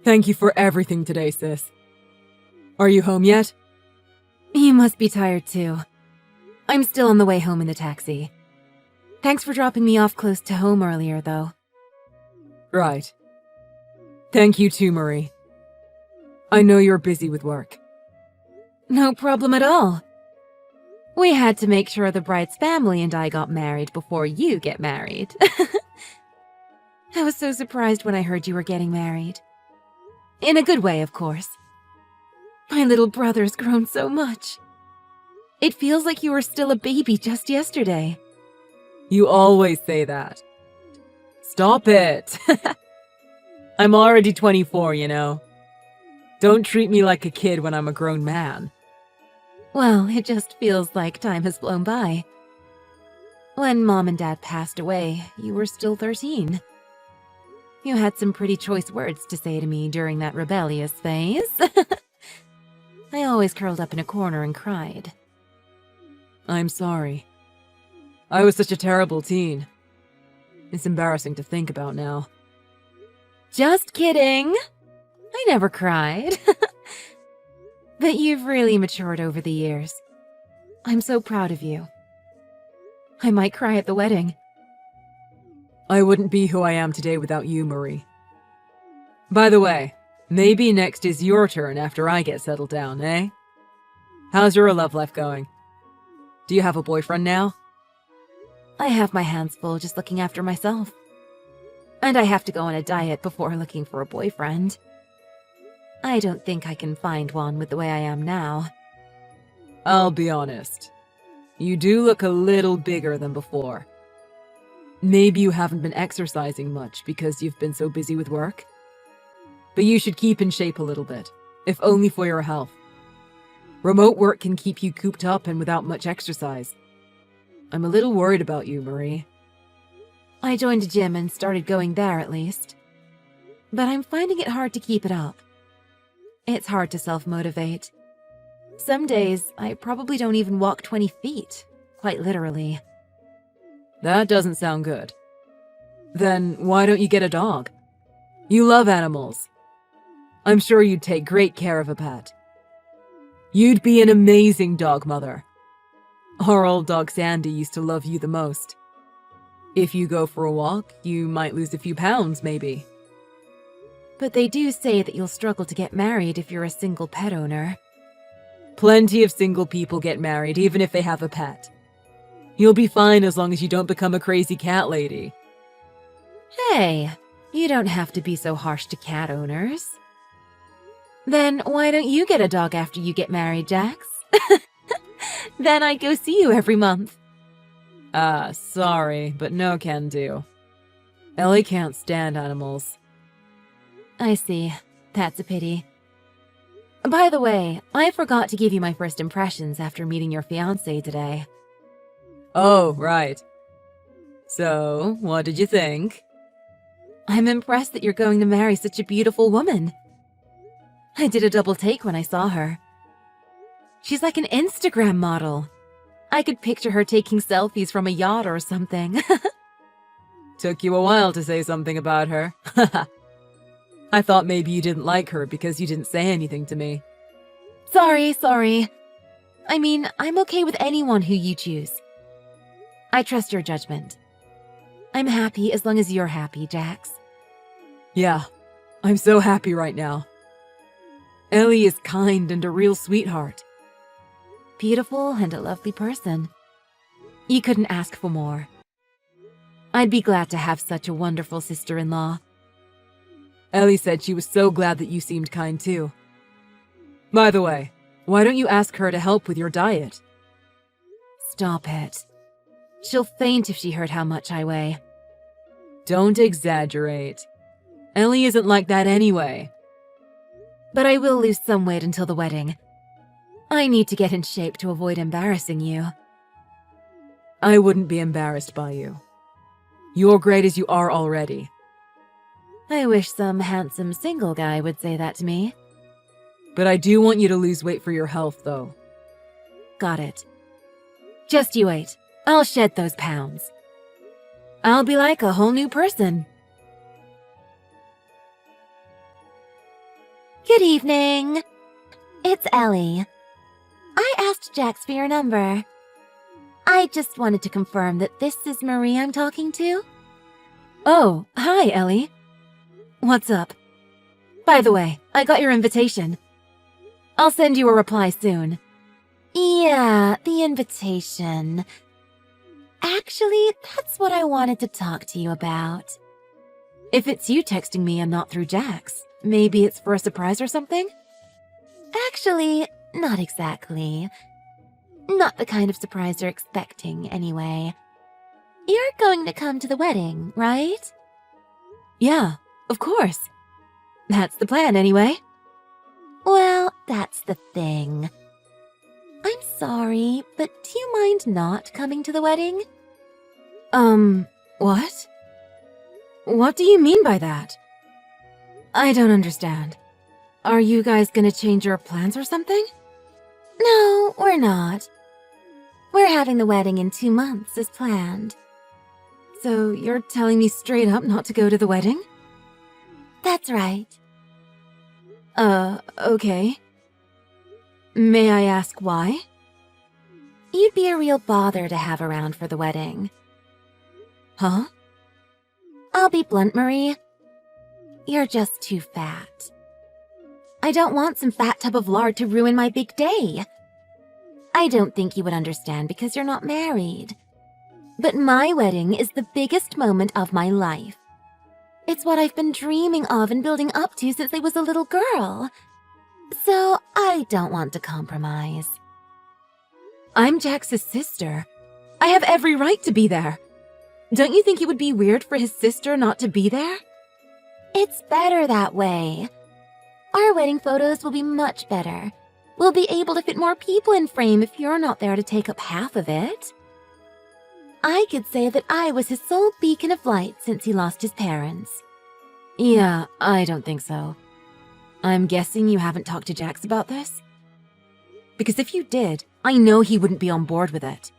Thank you for everything today, sis. Are you home yet? You must be tired too. I'm still on the way home in the taxi. Thanks for dropping me off close to home earlier, though. Right. Thank you too, Marie. I know you're busy with work. No problem at all. We had to make sure the bride's family and I got married before you get married. I was so surprised when I heard you were getting married. In a good way, of course. My little brother's grown so much. It feels like you were still a baby just yesterday. You always say that. Stop it. I'm already 24, you know. Don't treat me like a kid when I'm a grown man. Well, it just feels like time has flown by. When Mom and Dad passed away, you were still 13. You had some pretty choice words to say to me during that rebellious phase. I always curled up in a corner and cried. I'm sorry. I was such a terrible teen. It's embarrassing to think about now. Just kidding. I never cried. But you've really matured over the years. I'm so proud of you. I might cry at the wedding. I wouldn't be who I am today without you, Marie. By the way, maybe next is your turn after I get settled down, eh? How's your love life going? Do you have a boyfriend now? I have my hands full just looking after myself. And I have to go on a diet before looking for a boyfriend. I don't think I can find one with the way I am now. I'll be honest. You do look a little bigger than before. Maybe you haven't been exercising much because you've been so busy with work. But you should keep in shape a little bit, if only for your health. Remote work can keep you cooped up and without much exercise. I'm a little worried about you, Marie. I joined a gym and started going there at least. But I'm finding it hard to keep it up. It's hard to self-motivate. Some days, I probably don't even walk 20 feet, quite literally. That doesn't sound good. Then why don't you get a dog? You love animals. I'm sure you'd take great care of a pet. You'd be an amazing dog mother. Our old dog Sandy used to love you the most. If you go for a walk, you might lose a few pounds, maybe. But they do say that you'll struggle to get married if you're a single pet owner. Plenty of single people get married, even if they have a pet. You'll be fine as long as you don't become a crazy cat lady. Hey, you don't have to be so harsh to cat owners. Then why don't you get a dog after you get married, Jax? Then I'd go see you every month. Sorry, but no can do. Ellie can't stand animals. I see. That's a pity. By the way, I forgot to give you my first impressions after meeting your fiancé today. Oh, right. So, what did you think? I'm impressed that you're going to marry such a beautiful woman. I did a double take when I saw her. She's like an Instagram model. I could picture her taking selfies from a yacht or something. Took you a while to say something about her. I thought maybe you didn't like her because you didn't say anything to me. Sorry. I mean, I'm okay with anyone who you choose. I trust your judgment. I'm happy as long as you're happy, Jax. Yeah, I'm so happy right now. Ellie is kind and a real sweetheart. Beautiful and a lovely person. You couldn't ask for more. I'd be glad to have such a wonderful sister-in-law. Ellie said she was so glad that you seemed kind too. By the way, why don't you ask her to help with your diet? Stop it. She'll faint if she heard how much I weigh. Don't exaggerate. Ellie isn't like that anyway. But I will lose some weight until the wedding. I need to get in shape to avoid embarrassing you. I wouldn't be embarrassed by you. You're great as you are already. I wish some handsome single guy would say that to me. But I do want you to lose weight for your health, though. Got it. Just you wait. I'll shed those pounds. I'll be like a whole new person. Good evening. It's Ellie. I asked Jax for your number. I just wanted to confirm that this is Marie I'm talking to. Oh, hi, Ellie. What's up? By the way, I got your invitation. I'll send you a reply soon. Yeah, the invitation. Actually, that's what I wanted to talk to you about. If it's you texting me and not through Jax, maybe it's for a surprise or something? Actually, not exactly. Not the kind of surprise you're expecting, anyway. You're going to come to the wedding, right? Yeah, of course. That's the plan, anyway. Well, that's the thing. I'm sorry, but do you mind not coming to the wedding? What? What do you mean by that? I don't understand. Are you guys gonna change your plans or something? No, we're not. We're having the wedding in 2 months as planned. So you're telling me straight up not to go to the wedding? That's right. Okay. May I ask why? You'd be a real bother to have around for the wedding. Huh? I'll be blunt, Marie. You're just too fat. I don't want some fat tub of lard to ruin my big day. I don't think you would understand because you're not married. But my wedding is the biggest moment of my life. It's what I've been dreaming of and building up to since I was a little girl. So I don't want to compromise. I'm Jax's sister. I have every right to be there. Don't you think it would be weird for his sister not to be there? It's better that way. Our wedding photos will be much better. We'll be able to fit more people in frame if you're not there to take up half of it. I could say that I was his sole beacon of light since he lost his parents. Yeah, I don't think so. I'm guessing you haven't talked to Jax about this? Because if you did, I know he wouldn't be on board with it.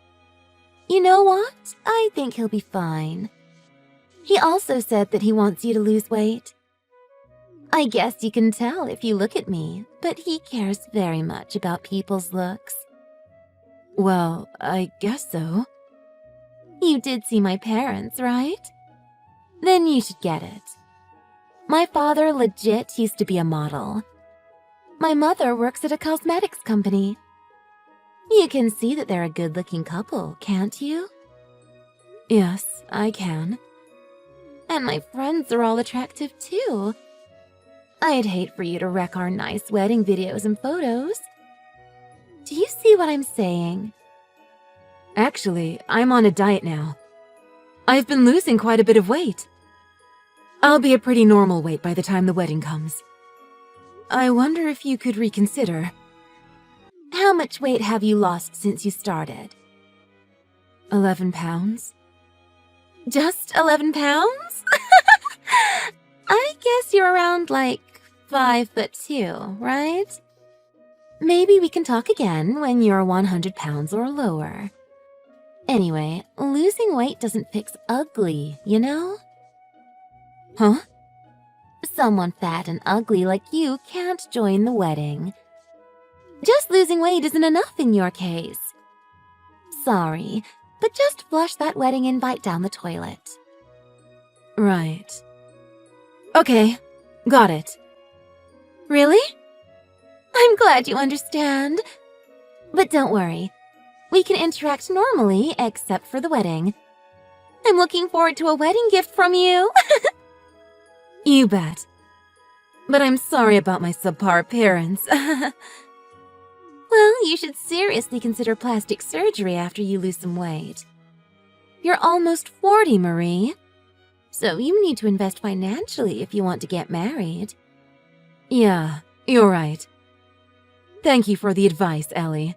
You know what? I think he'll be fine. He also said that he wants you to lose weight. I guess you can tell if you look at me, but he cares very much about people's looks. Well, I guess so. You did see my parents, right? Then you should get it. My father legit used to be a model. My mother works at a cosmetics company. You can see that they're a good-looking couple, can't you? Yes, I can. And my friends are all attractive too. I'd hate for you to wreck our nice wedding videos and photos. Do you see what I'm saying? Actually, I'm on a diet now. I've been losing quite a bit of weight. I'll be a pretty normal weight by the time the wedding comes. I wonder if you could reconsider. How much weight have you lost since you started? 11 pounds. Just 11 pounds? I guess you're around like 5'2", right? Maybe we can talk again when you're 100 pounds or lower. Anyway, losing weight doesn't fix ugly, you know? Huh? Someone fat and ugly like you can't join the wedding. Just losing weight isn't enough in your case. Sorry, but just flush that wedding invite down the toilet. Right. Okay, got it. Really? I'm glad you understand. But don't worry. We can interact normally except for the wedding. I'm looking forward to a wedding gift from you. You bet. But I'm sorry about my subpar appearance. Well, you should seriously consider plastic surgery after you lose some weight. You're almost 40, Marie. So you need to invest financially if you want to get married. Yeah, you're right. Thank you for the advice, Ellie.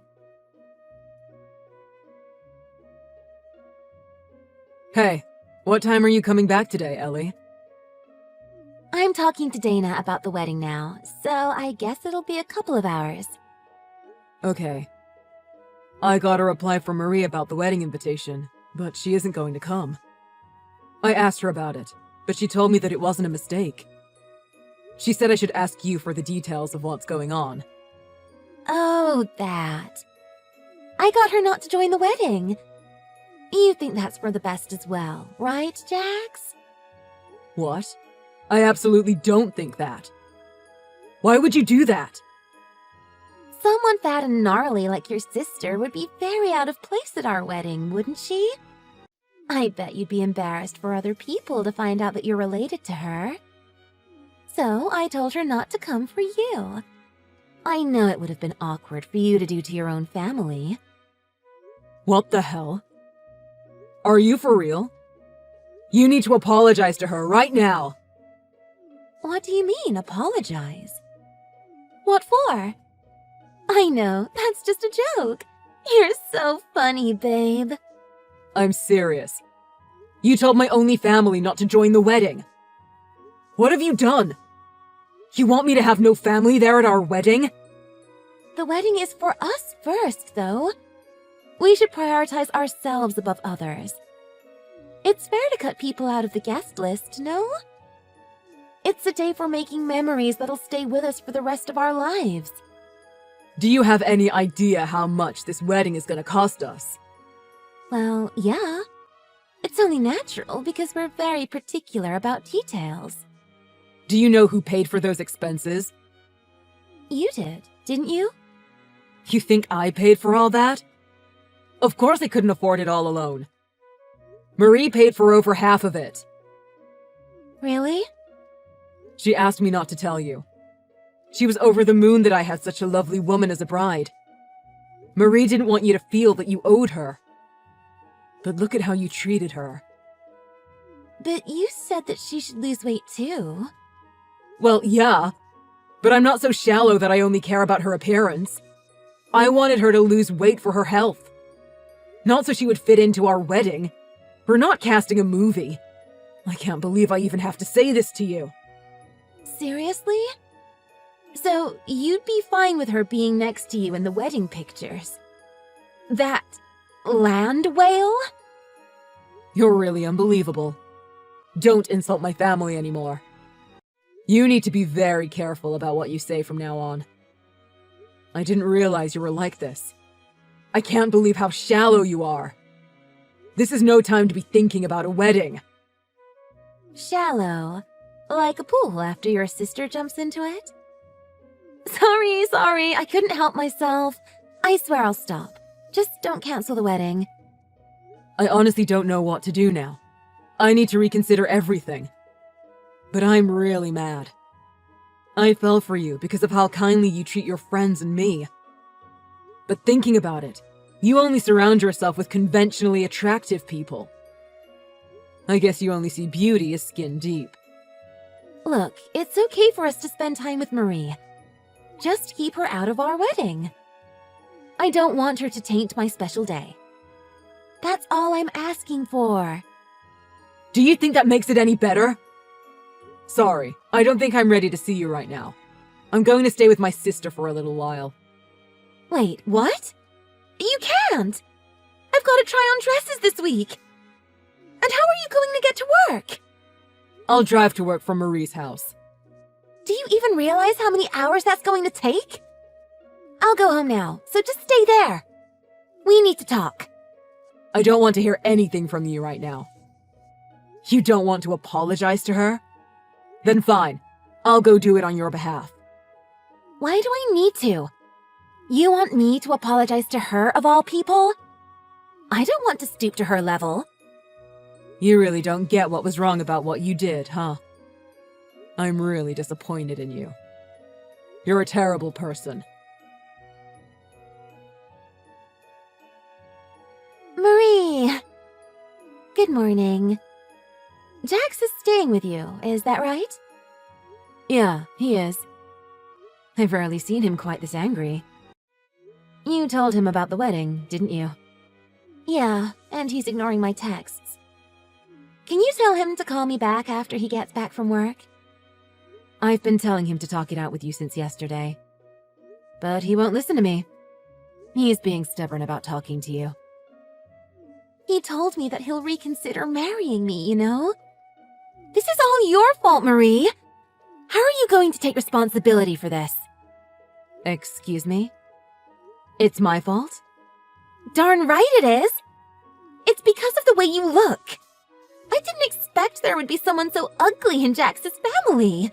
Hey, what time are you coming back today, Ellie? I'm talking to Dana about the wedding now, so I guess it'll be a couple of hours. Okay. I got a reply from Marie about the wedding invitation, but she isn't going to come. I asked her about it, but she told me that it wasn't a mistake. She said I should ask you for the details of what's going on. Oh, that. I got her not to join the wedding. You think that's for the best as well, right, Jax? What? I absolutely don't think that. Why would you do that? Someone fat and gnarly like your sister would be very out of place at our wedding, wouldn't she? I bet you'd be embarrassed for other people to find out that you're related to her. So I told her not to come for you. I know it would have been awkward for you to do to your own family. What the hell? Are you for real? You need to apologize to her right now. What do you mean, apologize? What for? I know, that's just a joke. You're so funny, babe. I'm serious. You told my only family not to join the wedding. What have you done? You want me to have no family there at our wedding? The wedding is for us first, though. We should prioritize ourselves above others. It's fair to cut people out of the guest list, no? It's a day for making memories that'll stay with us for the rest of our lives. Do you have any idea how much this wedding is going to cost us? Well, yeah. It's only natural because we're very particular about details. Do you know who paid for those expenses? You did, didn't you? You think I paid for all that? Of course I couldn't afford it all alone. Marie paid for over half of it. Really? She asked me not to tell you. She was over the moon that I had such a lovely woman as a bride. Marie didn't want you to feel that you owed her. But look at how you treated her. But you said that she should lose weight too. Well, yeah. But I'm not so shallow that I only care about her appearance. I wanted her to lose weight for her health. Not so she would fit into our wedding. We're not casting a movie. I can't believe I even have to say this to you. Seriously? So you'd be fine with her being next to you in the wedding pictures? That land whale? You're really unbelievable. Don't insult my family anymore. You need to be very careful about what you say from now on. I didn't realize you were like this. I can't believe how shallow you are. This is no time to be thinking about a wedding. Shallow? Like a pool after your sister jumps into it? Sorry, I couldn't help myself. I swear I'll stop. Just don't cancel the wedding. I honestly don't know what to do now. I need to reconsider everything. But I'm really mad. I fell for you because of how kindly you treat your friends and me. But thinking about it, you only surround yourself with conventionally attractive people. I guess you only see beauty as skin deep. Look, it's okay for us to spend time with Marie. Just keep her out of our wedding. I don't want her to taint my special day. That's all I'm asking for. Do you think that makes it any better? Sorry, I don't think I'm ready to see you right now. I'm going to stay with my sister for a little while. Wait, what? You can't! I've got to try on dresses this week. And how are you going to get to work? I'll drive to work from Marie's house. Do you even realize how many hours that's going to take? I'll go home now, so just stay there. We need to talk. I don't want to hear anything from you right now. You don't want to apologize to her? Then fine, I'll go do it on your behalf. Why do I need to? You want me to apologize to her of all people? I don't want to stoop to her level. You really don't get what was wrong about what you did, huh? I'm really disappointed in you. You're a terrible person. Marie! Good morning. Jax is staying with you, is that right? Yeah, he is. I've rarely seen him quite this angry. You told him about the wedding, didn't you? Yeah, and he's ignoring my texts. Can you tell him to call me back after he gets back from work? I've been telling him to talk it out with you since yesterday. But he won't listen to me. He's being stubborn about talking to you. He told me that he'll reconsider marrying me, you know? This is all your fault, Marie! How are you going to take responsibility for this? Excuse me? It's my fault? Darn right it is! It's because of the way you look. I didn't expect there would be someone so ugly in Jax's family.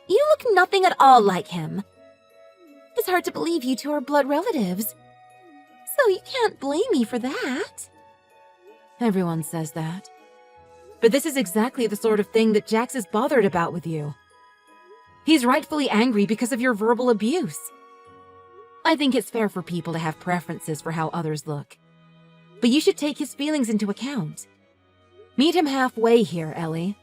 You look nothing at all like him. It's hard to believe you two are blood relatives. So you can't blame me for that. Everyone says that. But this is exactly the sort of thing that Jax is bothered about with you. He's rightfully angry because of your verbal abuse. I think it's fair for people to have preferences for how others look. But you should take his feelings into account. Meet him halfway here, Ellie.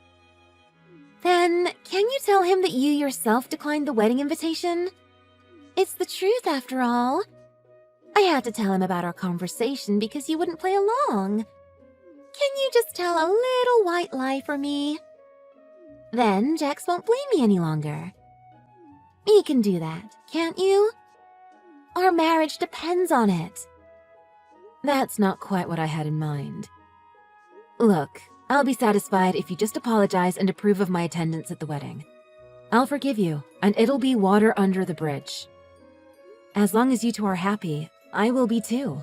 Then, can you tell him that you yourself declined the wedding invitation? It's the truth, after all. I had to tell him about our conversation because you wouldn't play along. Can you just tell a little white lie for me? Then Jax won't blame me any longer. You can do that, can't you? Our marriage depends on it. That's not quite what I had in mind. Look, I'll be satisfied if you just apologize and approve of my attendance at the wedding. I'll forgive you, and it'll be water under the bridge. As long as you two are happy, I will be too.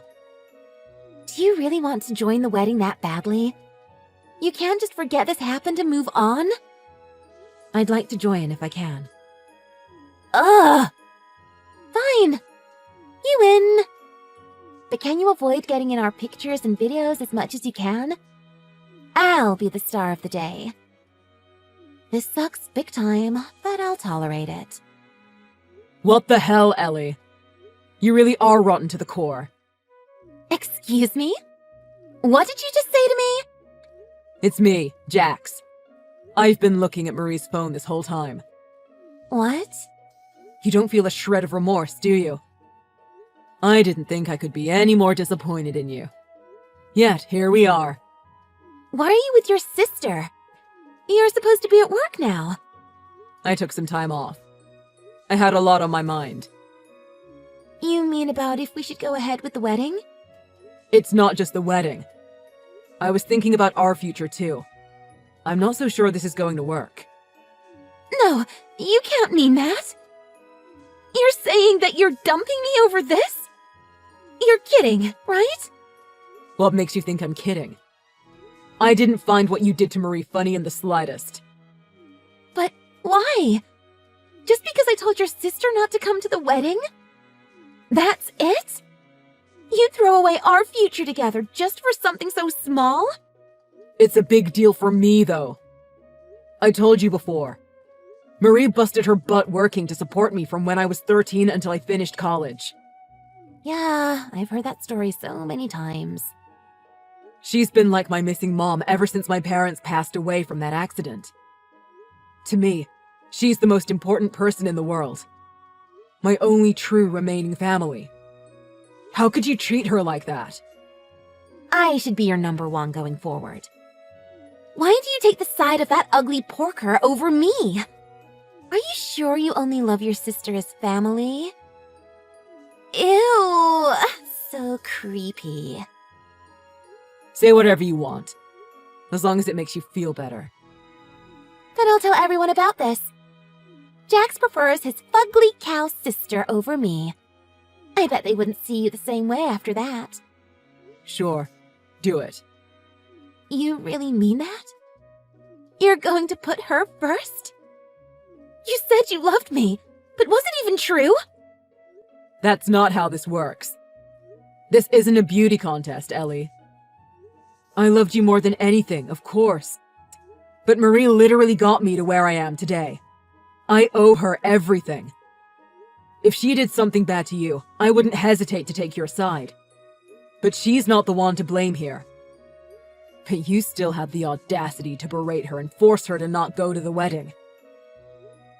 Do you really want to join the wedding that badly? You can't just forget this happened and move on? I'd like to join if I can. Ugh! Fine. You win. But can you avoid getting in our pictures and videos as much as you can? I'll be the star of the day. This sucks big time, but I'll tolerate it. What the hell, Ellie? You really are rotten to the core. Excuse me? What did you just say to me? It's me, Jax. I've been looking at Marie's phone this whole time. What? You don't feel a shred of remorse, do you? I didn't think I could be any more disappointed in you. Yet, here we are. Why are you with your sister? You're supposed to be at work now. I took some time off. I had a lot on my mind. You mean about if we should go ahead with the wedding? It's not just the wedding. I was thinking about our future too. I'm not so sure this is going to work. No, you can't mean that. You're saying that you're dumping me over this? You're kidding, right? What makes you think I'm kidding? I didn't find what you did to Marie funny in the slightest. But why? Just because I told your sister not to come to the wedding? That's it? You'd throw away our future together just for something so small? It's a big deal for me, though. I told you before. Marie busted her butt working to support me from when I was 13 until I finished college. Yeah, I've heard that story so many times. She's been like my missing mom ever since my parents passed away from that accident. To me, she's the most important person in the world. My only true remaining family. How could you treat her like that? I should be your number one going forward. Why do you take the side of that ugly porker over me? Are you sure you only love your sister as family? Ew, so creepy. Say whatever you want, as long as it makes you feel better. Then I'll tell everyone about this. Jax prefers his fugly cow sister over me. I bet they wouldn't see you the same way after that. Sure, do it. You really mean that? You're going to put her first? You said you loved me, but was it even true? That's not how this works. This isn't a beauty contest, Ellie. I loved you more than anything, of course. But Marie literally got me to where I am today. I owe her everything. If she did something bad to you, I wouldn't hesitate to take your side. But she's not the one to blame here. But you still have the audacity to berate her and force her to not go to the wedding.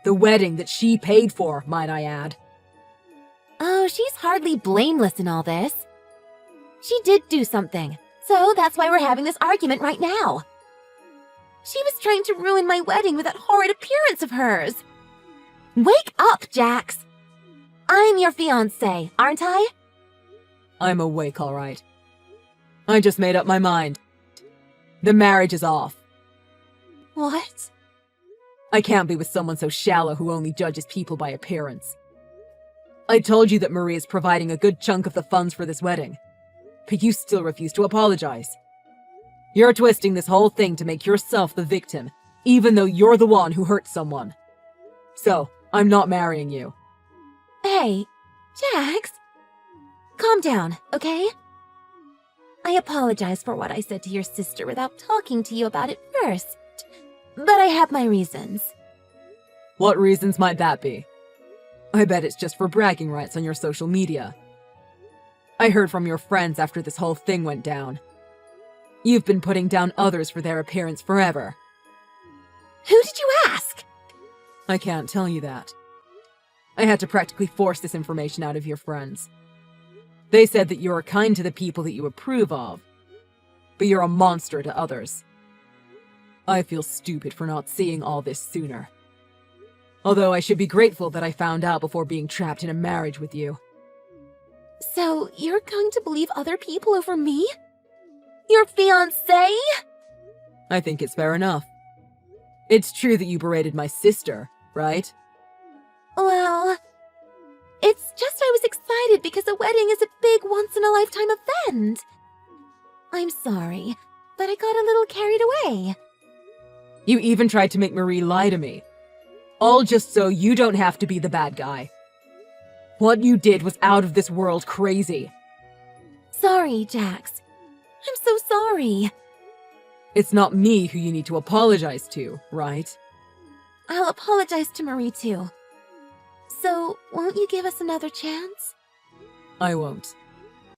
The wedding that she paid for, might I add. Oh, she's hardly blameless in all this. She did do something, so that's why we're having this argument right now. She was trying to ruin my wedding with that horrid appearance of hers. Wake up, Jax! I'm your fiancé, aren't I? I'm awake, all right. I just made up my mind. The marriage is off. What? I can't be with someone so shallow who only judges people by appearance. I told you that Marie is providing a good chunk of the funds for this wedding, but you still refuse to apologize. You're twisting this whole thing to make yourself the victim, even though you're the one who hurt someone. So, I'm not marrying you. Hey, Jax. Calm down, okay? I apologize for what I said to your sister without talking to you about it first, but I have my reasons. What reasons might that be? I bet it's just for bragging rights on your social media. I heard from your friends after this whole thing went down. You've been putting down others for their appearance forever. Who did you ask? I can't tell you that. I had to practically force this information out of your friends. They said that you're kind to the people that you approve of, but you're a monster to others. I feel stupid for not seeing all this sooner. Although I should be grateful that I found out before being trapped in a marriage with you. So, you're going to believe other people over me? Your fiancé? I think it's fair enough. It's true that you berated my sister, right? Well, it's just I was excited because a wedding is a big once-in-a-lifetime event. I'm sorry, but I got a little carried away. You even tried to make Marie lie to me. All just so you don't have to be the bad guy. What you did was out of this world crazy. Sorry, Jax. I'm so sorry. It's not me who you need to apologize to, right? I'll apologize to Marie too. So, won't you give us another chance? I won't.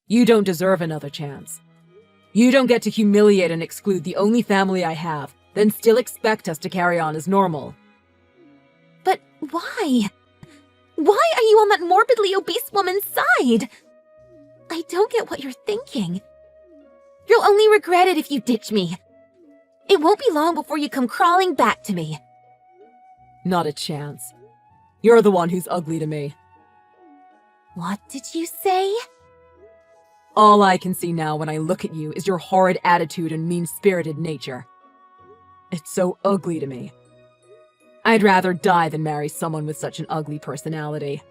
You don't deserve another chance. You don't get to humiliate and exclude the only family I have, then still expect us to carry on as normal. But why? Why are you on that morbidly obese woman's side? I don't get what you're thinking. You'll only regret it if you ditch me. It won't be long before you come crawling back to me. Not a chance. You're the one who's ugly to me. What did you say? All I can see now when I look at you is your horrid attitude and mean-spirited nature. It's so ugly to me. I'd rather die than marry someone with such an ugly personality.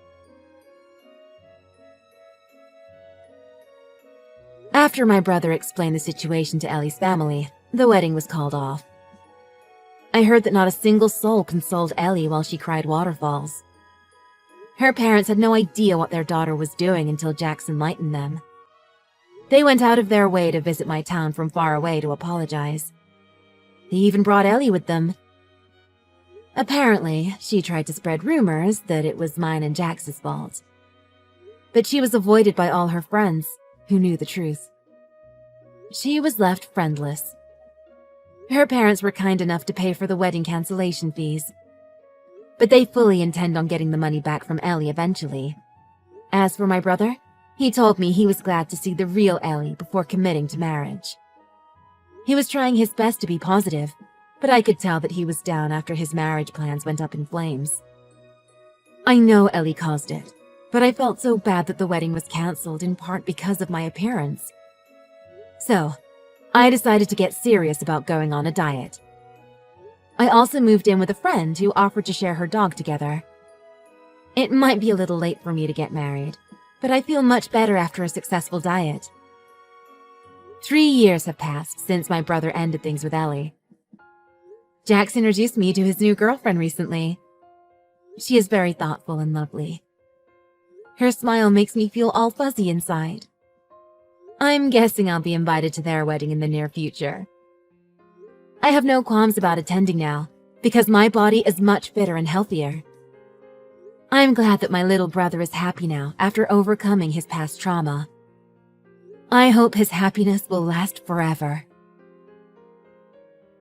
After my brother explained the situation to Ellie's family, the wedding was called off. I heard that not a single soul consoled Ellie while she cried waterfalls. Her parents had no idea what their daughter was doing until Jax enlightened them. They went out of their way to visit my town from far away to apologize. They even brought Ellie with them. Apparently, she tried to spread rumors that it was mine and Jax's fault. But she was avoided by all her friends, who knew the truth. She was left friendless. Her parents were kind enough to pay for the wedding cancellation fees. But they fully intend on getting the money back from Ellie eventually. As for my brother, he told me he was glad to see the real Ellie before committing to marriage. He was trying his best to be positive, but I could tell that he was down after his marriage plans went up in flames. I know Ellie caused it, but I felt so bad that the wedding was cancelled in part because of my appearance. So, I decided to get serious about going on a diet. I also moved in with a friend who offered to share her dog together. It might be a little late for me to get married, but I feel much better after a successful diet. 3 years have passed since my brother ended things with Ellie. Jax introduced me to his new girlfriend recently. She is very thoughtful and lovely. Her smile makes me feel all fuzzy inside. I'm guessing I'll be invited to their wedding in the near future. I have no qualms about attending now, because my body is much fitter and healthier. I'm glad that my little brother is happy now after overcoming his past trauma. I hope his happiness will last forever.